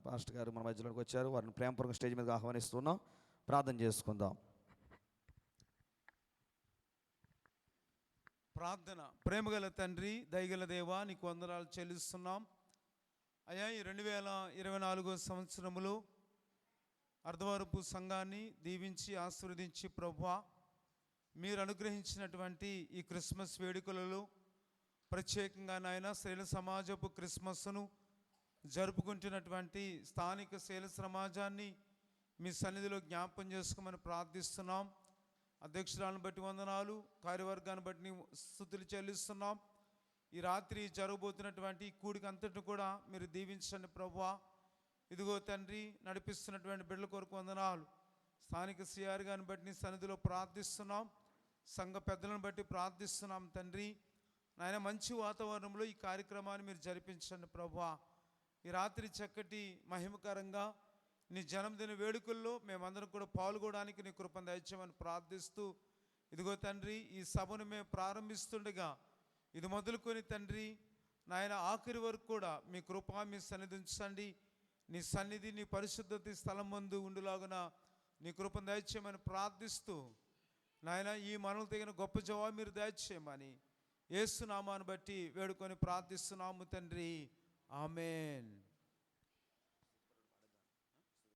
Pastor గారు మన మధ్యలోకి వచ్చారు. వారిని ప్రేమపూర్వక స్టేజ్ మీద ఆహ్వానిస్తున్నాం. ప్రార్థన చేసుకుందాం. ప్రార్థన. ప్రేమగల తండ్రి, దయగల దేవా, నీకు వందనాలు చెల్లిస్తున్నాం అయ్యా. ఈ 2024 సంవత్సరములో అర్ధవరపు సంఘాన్ని దీవించి ఆశీర్వదించి ప్రభువా, మీరు అనుగ్రహించినటువంటి ఈ క్రిస్మస్ వేడుకలలో ప్రత్యేకంగా నాయన శైల సమాజపు క్రిస్మస్ను జరుపుకుంటున్నటువంటి స్థానిక శైల సమాజాన్ని మీ సన్నిధిలో జ్ఞాపకం చేసుకోమని ప్రార్థిస్తున్నాం. అధ్యక్షురాలను బట్టి వందనాలు, కార్యవర్గాన్ని బట్టి స్తుతులు చెల్లిస్తున్నాం. ఈ రాత్రి జరగబోతున్నటువంటి ఈ కూడిక అంతటిని కూడా మీరు దీవించండి ప్రభువా. ఇదిగో తండ్రి, నడిపిస్తున్నటువంటి బిడ్డల కొరకు వందనాలు. స్థానిక సిఆర్ గారిని బట్టి నీ సన్నిధిలో ప్రార్థిస్తున్నాం. సంఘ పెద్దలను బట్టి ప్రార్థిస్తున్నాం తండ్రి. నాయన మంచి వాతావరణంలో ఈ కార్యక్రమాన్ని మీరు జరిపించండి ప్రభువా. ఈ రాత్రి చక్కటి మహిమకరంగా నీ జన్మదిన వేడుకల్లో మేమందరం కూడా పాల్గొనడానికి నీ కృపను దయచేయమని ప్రార్థిస్తూ, ఇదిగో తండ్రి, ఈ సభను మేము ప్రారంభిస్తుండగా ఇది మొదలుకొని తండ్రి నాయన ఆఖరి వరకు కూడా మీ కృప, మీ సన్నిధి ఉంచండి. నీ సన్నిధి, నీ పరిశుద్ధత స్థలం ముందు ఉండులాగున నీ కృపను దయచేయమని ప్రార్థిస్తూ, నాయన ఈ మనకు తగిన గొప్ప జవాబు మీరు దయచేయమని యేసు నామాన్ని బట్టి వేడుకొని ప్రార్థిస్తున్నాము తండ్రి. ఆమేన్.